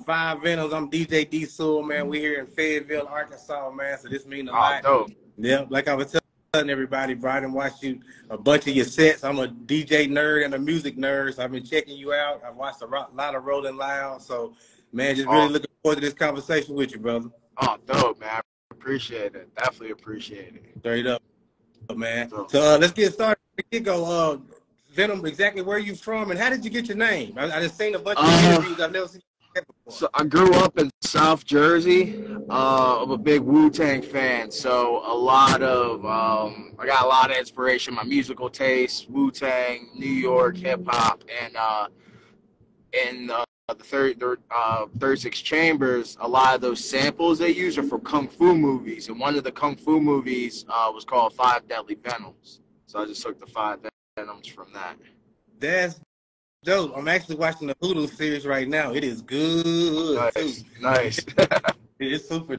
Five Venoms. I'm DJ D Soul, man. We're here in Fayetteville, Arkansas, man. So this means a Oh, lot. dope. Yeah, like I was telling everybody, Brian, watched you a bunch of your sets. I'm a DJ nerd and a music nerd, so I've been checking you out. I've watched a lot of Rolling Loud. So, man, just really Oh, looking forward to this conversation with you, brother. oh, dope, man. Appreciate it. Definitely appreciate it. Straight up, man. So, So let's get started. Get go. Venom, exactly where you from and how did you get your name? I just seen a bunch of interviews. I've never seen you before. so I grew up in South Jersey. I'm a big Wu-Tang fan, so I got a lot of inspiration. My musical taste, Wu-Tang, New York hip hop, and in the 36 Chambers, a lot of those samples they use are from Kung Fu movies, and one of the Kung Fu movies was called Five Deadly Venoms. So I just took the Five Venoms from that. That's dope. I'm actually watching the Hulu series right now. It is good too. Nice, nice. It's super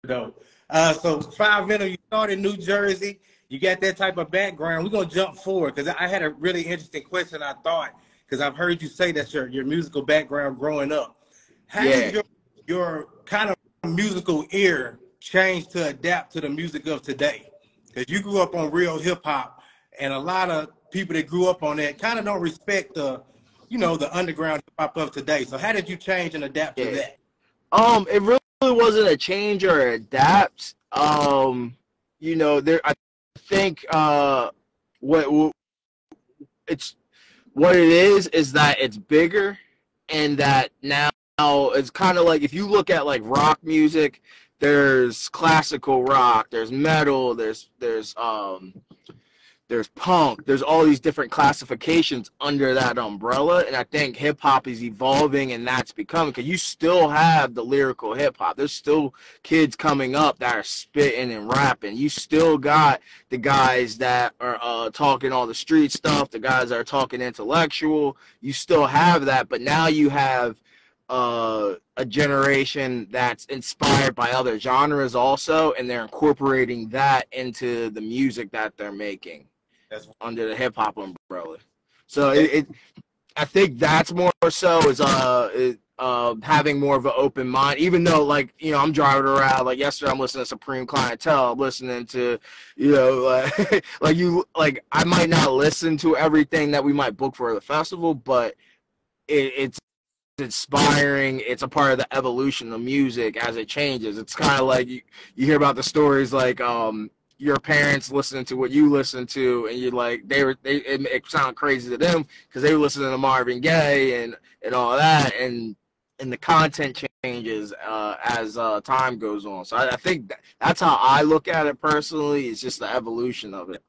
dope. So Five Venom, you started in New Jersey. You got that type of background. We're gonna jump forward because I had a really interesting question. I thought because I've heard you say that's your musical background growing up. How did your kind of musical ear change to adapt to the music of today? Because you grew up on real hip hop, and a lot of people that grew up on that kind of don't respect the underground hip hop of today. So how did you change and adapt to that? It really wasn't a change or adapt. I think what it is that it's bigger, and that now it's kind of like if you look at like rock music, there's classical rock, there's metal, there's punk, there's all these different classifications under that umbrella, and I think hip-hop is evolving, and that's becoming, because you still have the lyrical hip-hop. There's still kids coming up that are spitting and rapping. You still got the guys that are talking all the street stuff, the guys that are talking intellectual. You still have that, but now you have a generation that's inspired by other genres also, and they're incorporating that into the music that they're making. That's under the hip hop umbrella. So I think that's more so is having more of an open mind. Even though I'm driving around, like yesterday I'm listening to Supreme Clientele. I'm listening to I might not listen to everything that we might book for the festival, but it's inspiring. It's a part of the evolution of music as it changes. It's kind of like you hear about the stories like your parents listening to what you listen to, and you're like it sounded crazy to them because they were listening to Marvin Gaye and all that, and the content changes as time goes on. So I think that's how I look at it personally. It's just the evolution of it.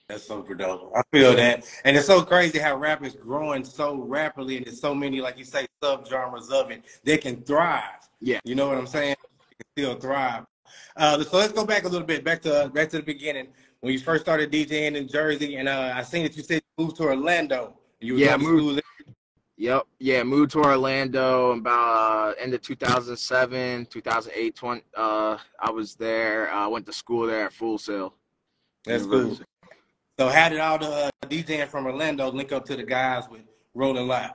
That's super dope. I feel that. And it's so crazy how rap is growing so rapidly, and there's so many, like you say, subgenres of it that can thrive. Yeah. You know what I'm saying? It can still thrive. So let's go back a little bit, back to the beginning. When you first started DJing in Jersey, and I seen that you said you moved to Orlando. You were moved. Yep. Yeah, moved to Orlando about end of 2007, 2008, I was there. I went to school there at Full Sail. That's University. Cool. So how did all the DJing from Orlando link up to the guys with Rolling Loud?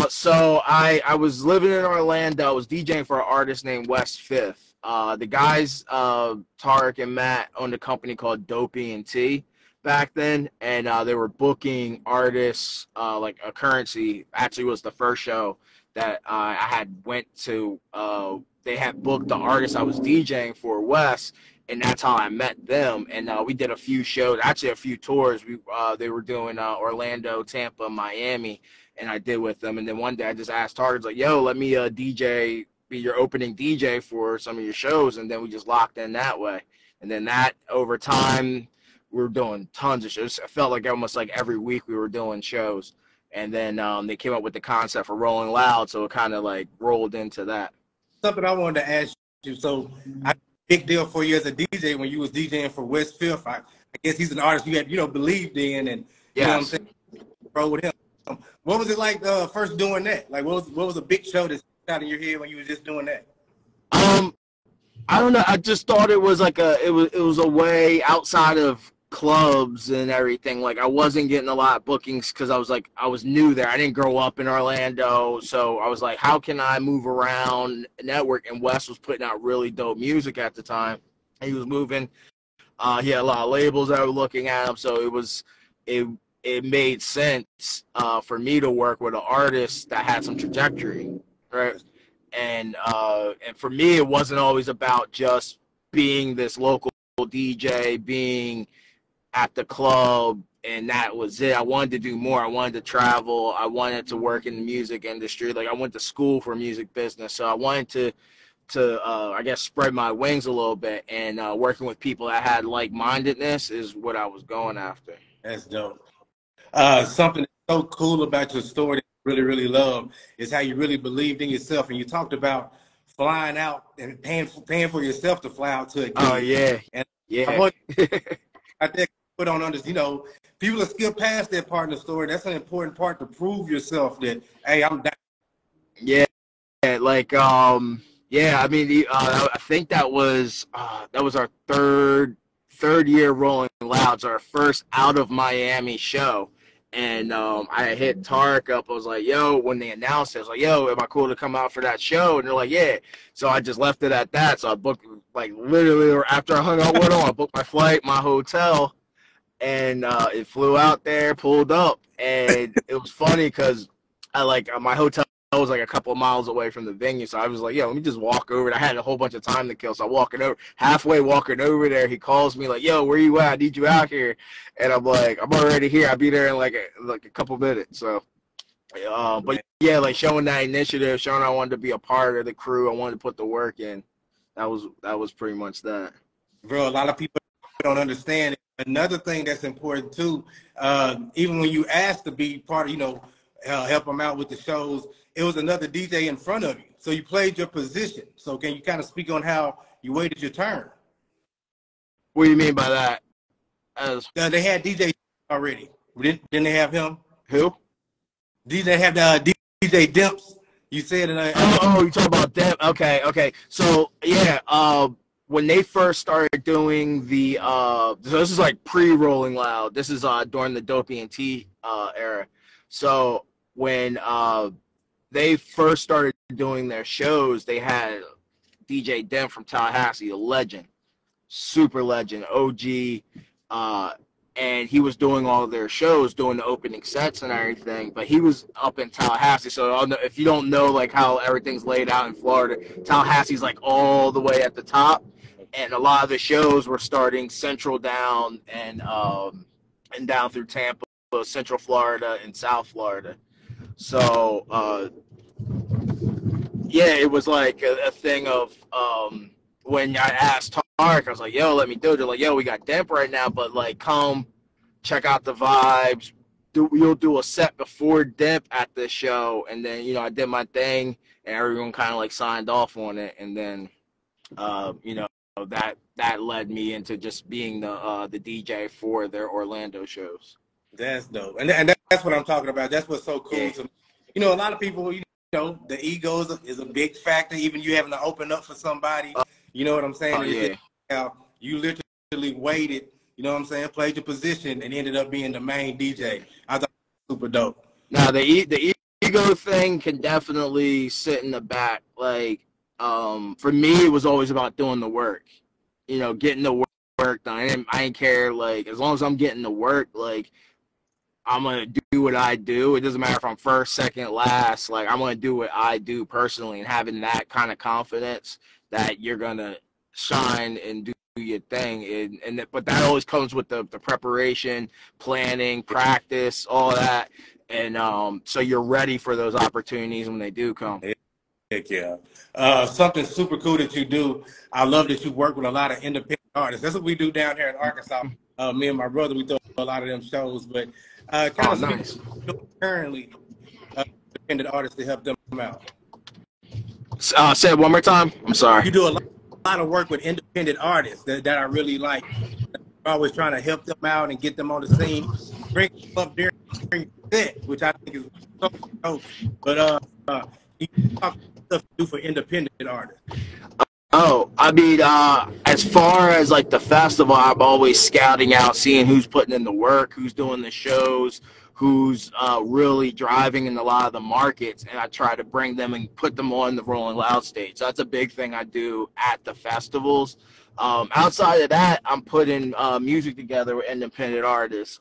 So I was living in Orlando. I was DJing for an artist named West Fifth. The guys, Tarek and Matt, owned a company called Dope E&T back then, and they were booking artists like a Currency. Actually, was the first show that I had went to. They had booked the artist I was DJing for, West, and that's how I met them. And we did a few shows, actually a few tours. They were doing Orlando, Tampa, Miami, and I did with them. And then one day I just asked Target, like, yo, let me be your opening DJ for some of your shows. And then we just locked in that way. And then that over time, we were doing tons of shows. It felt like almost like every week we were doing shows. And then they came up with the concept for Rolling Loud, so it kind of like rolled into that. Something I wanted to ask you. So big deal for you as a DJ when you was DJing for West Fifth. I guess he's an artist you had, believed in, and you know what I'm saying, bro, with him. What was it like first doing that? Like, what was a big show that stuck out in your head when you was just doing that? I don't know. I just thought it was like it was a way outside of clubs and everything. Like, I wasn't getting a lot of bookings because I was new there. I didn't grow up in Orlando, so I was like, how can I move around, network? And Wes was putting out really dope music at the time. He was moving. He had a lot of labels that were looking at him, so it made sense for me to work with an artist that had some trajectory, right? And for me, it wasn't always about just being this local DJ, being at the club, and that was it. I wanted to do more. I wanted to travel. I wanted to work in the music industry. Like, I went to school for music business, so I wanted to I guess spread my wings a little bit, and working with people that had like-mindedness is what I was going after. That's dope. Something that's so cool about your story that I really, really love is how you really believed in yourself, and you talked about flying out and paying for yourself to fly out to a gig. Oh yeah, and yeah. I want I think put on this, people that skip past that part of the story. That's an important part to prove yourself that, hey, I'm down. Yeah, like yeah. I mean, I think that was our third year Rolling Louds, our first out of Miami show. And I hit Tarek up. I was like, yo, when they announced it, I was like, yo, am I cool to come out for that show? And they're like, yeah. So I just left it at that. So I booked, like, literally, or after I hung out with them, I booked my flight, my hotel, and it flew out there, pulled up. And it was funny because my hotel was like a couple of miles away from the venue. So I was like, yo, let me just walk over. I had a whole bunch of time to kill. So halfway walking over there, he calls me like, yo, where you at? I need you out here. And I'm like, I'm already here. I'll be there in like a couple minutes. So, but yeah, like showing that initiative, showing I wanted to be a part of the crew. I wanted to put the work in. That was pretty much that. Bro, a lot of people don't understand it. Another thing that's important too, even when you asked to be part of, help them out with the shows, it was another DJ in front of you. So you played your position. So can you kind of speak on how you waited your turn? What do you mean by that? They had DJ already. Didn't they have him? Who? They have the DJ Dimps. You said it. Oh, you talking about Dimp? Okay. So yeah, when they first started doing the so this is like pre-Rolling Loud. This is during the Dopey and T era. So when they first started doing their shows, they had DJ Dem from Tallahassee, a legend, super legend, OG, and he was doing all of their shows, doing the opening sets and everything, but he was up in Tallahassee. So if you don't know like how everything's laid out in Florida, Tallahassee's like all the way at the top, and a lot of the shows were starting central down and down through Tampa, Central Florida and South Florida. So yeah, it was like a thing of when I asked Tarek, I was like, yo, let me do it. They're like, yo, we got Demp right now, but like come check out the vibes. You'll do a set before Demp at the show. And then, I did my thing and everyone kind of like signed off on it. And then, that led me into just being the DJ for their Orlando shows. That's dope. And that's what I'm talking about. That's what's so cool to me. A lot of people, the ego is a big factor, even you having to open up for somebody. You know what I'm saying? You literally waited, played your position and ended up being the main DJ. I thought it was super dope. Now, the ego thing can definitely sit in the back. Like, for me, it was always about doing the work, getting the work done. I didn't care, like, as long as I'm getting the work, like, I'm going to do what I do. It doesn't matter if I'm first, second, last. Like, I'm going to do what I do personally, and having that kind of confidence that you're going to shine and do your thing. But that always comes with the preparation, planning, practice, all that. And so you're ready for those opportunities when they do come. Heck yeah. Something super cool that you do. I love that you work with a lot of independent artists. That's what we do down here in Arkansas. Me and my brother, we throw a lot of them shows, but nice. Currently, independent artists to help them out. Say it one more time. I'm sorry. You do a lot of work with independent artists that I really like. I'm always trying to help them out and get them on the scene, bring them up during the set, which I think is so dope. But you talk about stuff to do for independent artists. Oh, I mean, as far as like the festival, I'm always scouting out, seeing who's putting in the work, who's doing the shows, who's really driving in a lot of the markets, and I try to bring them and put them on the Rolling Loud stage. So that's a big thing I do at the festivals. Outside of that, I'm putting music together with independent artists.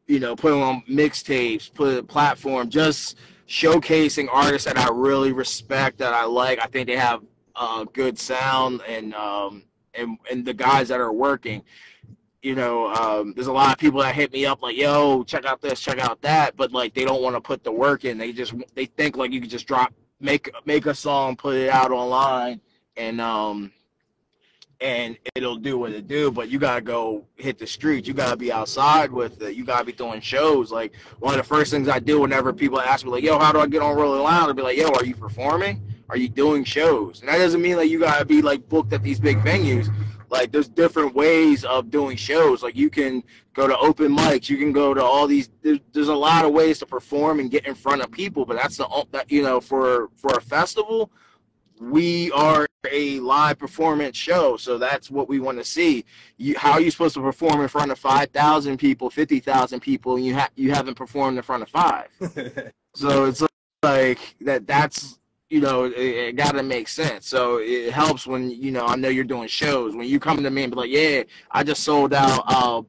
Putting on mixtapes, put a platform, just showcasing artists that I really respect, that I like. I think they have good sound, and the guys that are working. There's a lot of people that hit me up like, yo, check out this, check out that, but like they don't want to put the work in. They think like you can just make a song, put it out online, and it'll do what it do, but you gotta go hit the streets. You gotta be outside with it. You gotta be doing shows. Like, one of the first things I do whenever people ask me, like, yo, how do I get on Rolling Loud? I'll be like, yo, are you performing? Are you doing shows? And that doesn't mean like you gotta be like booked at these big venues. Like, there's different ways of doing shows. Like, you can go to open mics. You can go to all these. There's a lot of ways to perform and get in front of people. But that's for a festival, we are a live performance show, so that's what we want to see. How are you supposed to perform in front of 5,000 people, 50,000 people, and you haven't performed in front of 5? So it's like that's it got to make sense. So it helps when I know you're doing shows. When you come to me and be like, yeah, I just sold out.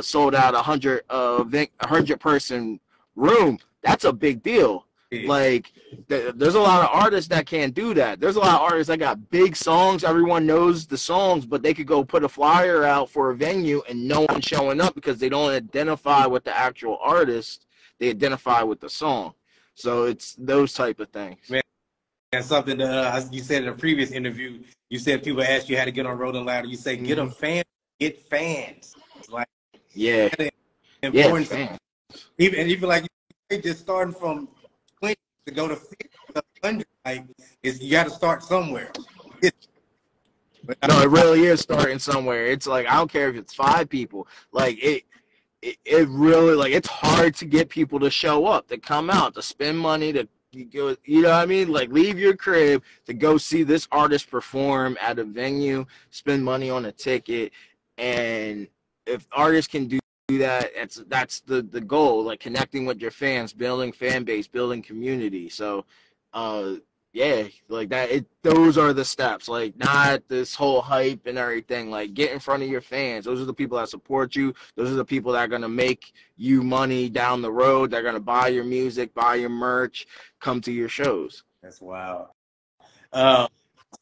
Sold out 100 person room. That's a big deal. Like, there's a lot of artists that can't do that. There's a lot of artists that got big songs. Everyone knows the songs, but they could go put a flyer out for a venue and no one's showing up because they don't identify with the actual artist. They identify with the song. So it's those type of things. Man, and something you said in a previous interview, you said people ask you how to get on Rolling Loud. You say, get them fans, get fans. Like, yeah, fans. Even like just starting from 20 to go to 50 to 100, like, you got to start somewhere. No, it really is starting somewhere. It's like, I don't care if it's 5 people. Like, it really, like, it's hard to get people to show up, to come out, to spend money, to go, you know what I mean? Like, leave your crib to go see this artist perform at a venue, spend money on a ticket, and if artists can do that, that's the goal, like connecting with your fans, building fan base, building community. So yeah, like that, those are the steps, like not this whole hype and everything. Like, get in front of your fans. Those are the people that support you. Those are the people that are going to make you money down the road. They're going to buy your music, buy your merch, come to your shows. That's wild.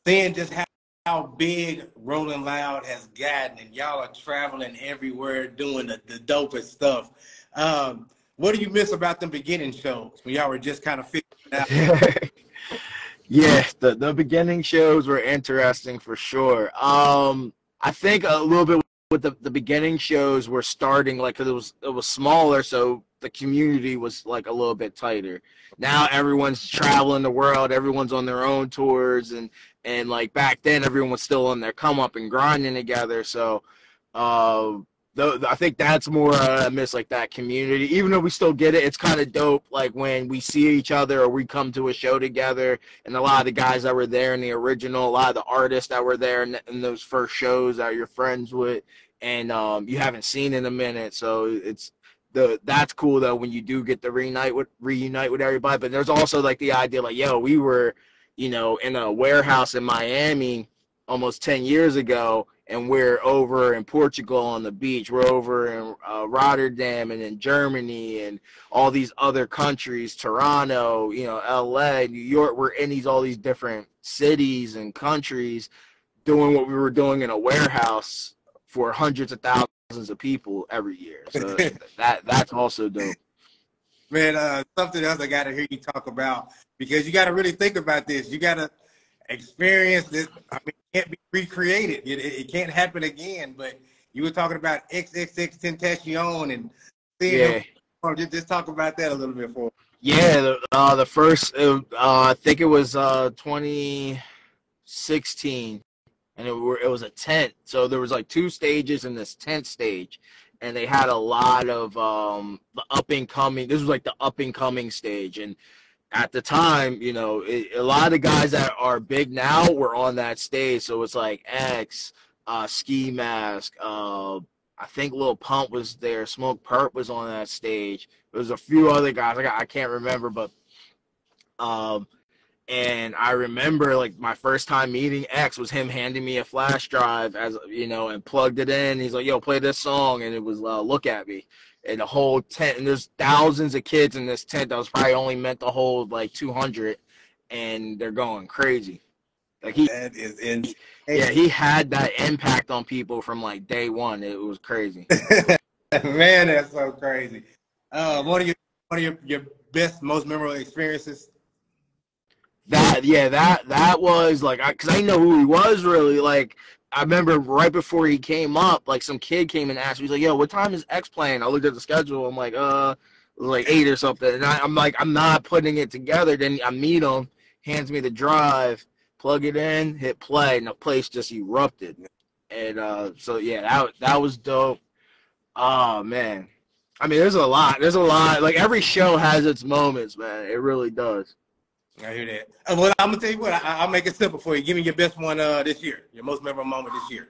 Seeing just how big Rolling Loud has gotten, and y'all are traveling everywhere doing the dopest stuff. What do you miss about the beginning shows when y'all were just kind of figuring it out? Yeah, the beginning shows were interesting for sure. I think a little bit with the beginning shows were starting, like, because it was smaller, so the community was like a little bit tighter. Now everyone's traveling the world, everyone's on their own tours, and like back then everyone was still on their come up and grinding together. So I think that's more I miss, like that community. Even though we still get it, it's kind of dope, like when we see each other or we come to a show together, and a lot of the guys that were there in the original, a lot of the artists that were there in those first shows that you're friends with, and you haven't seen in a minute. So that's cool though when you do get to reunite with everybody. But there's also like the idea, like, yo, we were in a warehouse in Miami almost 10 years ago, and we're over in Portugal on the beach. We're over in Rotterdam and in Germany and all these other countries, Toronto, LA, New York. We're in all these different cities and countries doing what we were doing in a warehouse for hundreds of thousands of people every year. So that's also dope. Man, something else I got to hear you talk about, because you got to really think about this. You got to experience this. I mean, it can't be recreated. It can't happen again. But you were talking about XXXtentation and seeing him. Just talk about that a little bit for us. Yeah, the first, I think it was 2016, and it was a tent. So there was like 2 stages in this tent stage, and they had a lot of the up and coming. This was like the up and coming stage, and at the time, you know, a lot of the guys that are big now were on that stage. So it's like X, Ski Mask, I think Lil Pump was there, Smoke Perp was on that stage. There's a few other guys I can't remember, but um, and I remember like my first time meeting X was him handing me a flash drive, as you know, and plugged it in. He's like, "Yo, play this song," and it was "Look at Me." And the whole tent, and there's thousands of kids in this tent that was probably only meant to hold like 200, and they're going crazy. Like That is insane. yeah, he had that impact on people from like day one. It was crazy. Man, that's so crazy. One of your best, most memorable experiences. That was like, because I didn't know who he was really. Like, I remember right before he came up, like some kid came and asked me, he's like, "Yo, what time is X playing?" I looked at the schedule. I'm like, it was like 8 or something. And I'm like, I'm not putting it together. Then I meet him, hands me the drive, plug it in, hit play, and the place just erupted. And so yeah, that was dope. Oh man, I mean, there's a lot. There's a lot. Like every show has its moments, man. It really does. I hear that. Well, I'm gonna tell you what. I'll make it simple for you. Give me your best one this year. Your most memorable moment this year.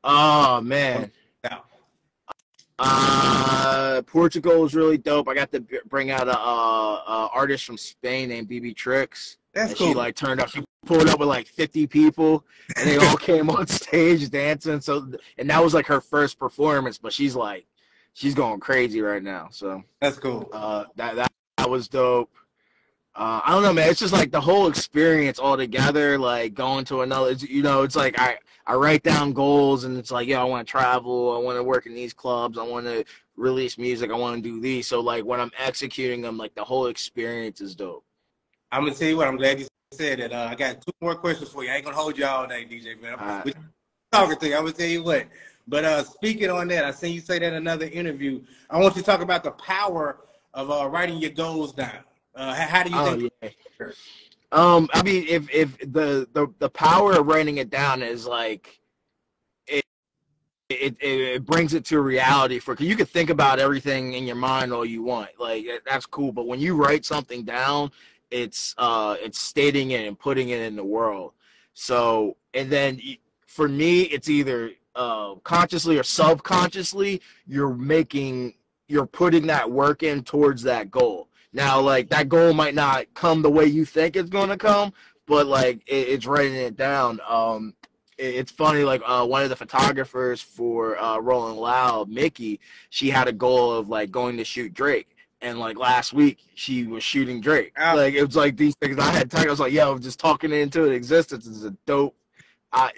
Oh man. Now, Portugal was really dope. I got to bring out a artist from Spain named BB Tricks. that's And cool. she like turned up. She pulled up with like 50 people, and they all came on stage dancing. So, and that was like her first performance. But she's going crazy right now. So That's cool. that was dope. I don't know, man. It's just like the whole experience all together, like going to another, it's like I write down goals and it's like, yeah, I want to travel. I want to work in these clubs. I want to release music. I want to do these. So like when I'm executing them, like the whole experience is dope. I'm gonna tell you what. I'm glad you said that. I got two more questions for you. I ain't gonna hold you all day, DJ man. Right. Talking to you. I'm gonna tell you what. But speaking on that, I seen you say that in another interview. I want you to talk about the power of writing your goals down. How do you think? Yeah. I mean, if the power of writing it down is like it brings it to reality for, because you can think about everything in your mind all you want, like that's cool, but when you write something down, it's stating it and putting it in the world. So, and then for me, it's either consciously or subconsciously you're putting that work in towards that goal. Now, like that goal might not come the way you think it's gonna come, but like it's writing it down. It's funny, like one of the photographers for Rolling Loud, Mickey, she had a goal of like going to shoot Drake. And like last week, she was shooting Drake. Like it was like these things I was like, yo, just talking into it existence is a dope.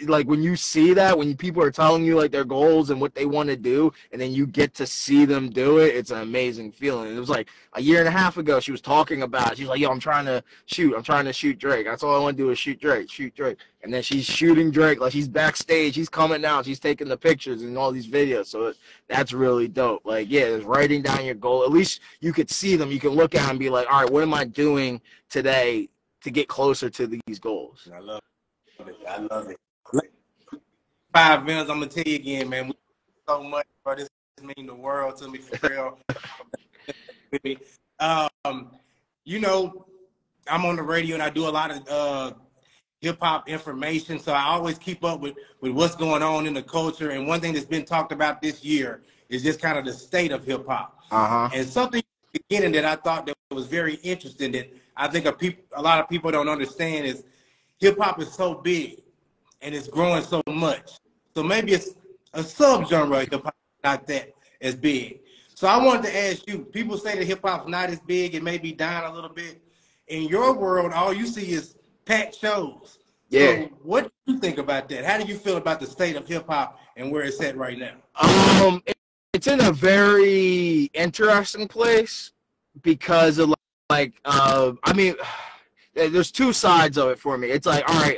Like when you see that, when people are telling you like their goals and what they want to do, and then you get to see them do it, it's an amazing feeling. And it was like a year and a half ago, she was talking about it. She was like, yo, I'm trying to shoot Drake. That's all I want to do is shoot Drake. And then she's shooting Drake, like she's backstage, she's coming down, she's taking the pictures and all these videos. So that's really dope. Like, yeah, it's writing down your goal. At least you could see them. You can look at them and be like, all right, what am I doing today to get closer to these goals? I love it. I love it. 5 minutes. I'm gonna tell you again, man. We so much, bro. This means the world to me for real. You know, I'm on the radio and I do a lot of hip hop information, so I always keep up with what's going on in the culture. And one thing that's been talked about this year is just kind of the state of hip hop. And something at the beginning that I thought that was very interesting that I think a lot of people don't understand is hip hop is so big and it's growing so much. So maybe it's a subgenre of hip hop, not that as big. So I wanted to ask you, people say that hip hop's not as big, it may be down a little bit. In your world, all you see is packed shows. Yeah. So what do you think about that? How do you feel about the state of hip hop and where it's at right now? It's in a very interesting place because of like I mean, there's two sides of it for me. It's like, all right,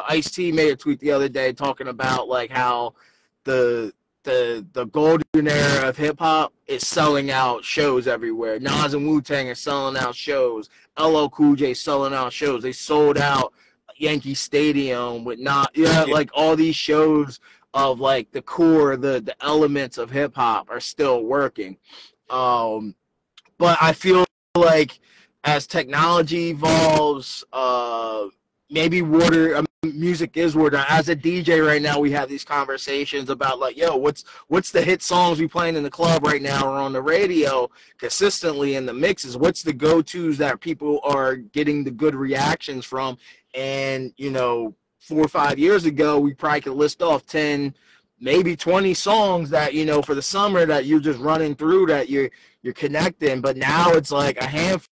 Ice-T made a tweet the other day talking about like how the golden era of hip hop is selling out shows everywhere. Nas and Wu-Tang are selling out shows. LL Cool J selling out shows. They sold out Yankee Stadium with like all these shows of like the core, the elements of hip hop are still working. But I feel like as technology evolves, maybe music is water. As a DJ right now, we have these conversations about like, yo, what's the hit songs we playing in the club right now or on the radio consistently in the mixes? What's the go-tos that people are getting the good reactions from? And 4 or 5 years ago, we probably could list off 10, maybe 20 songs that for the summer that you're just running through that you're connecting. But now it's like a handful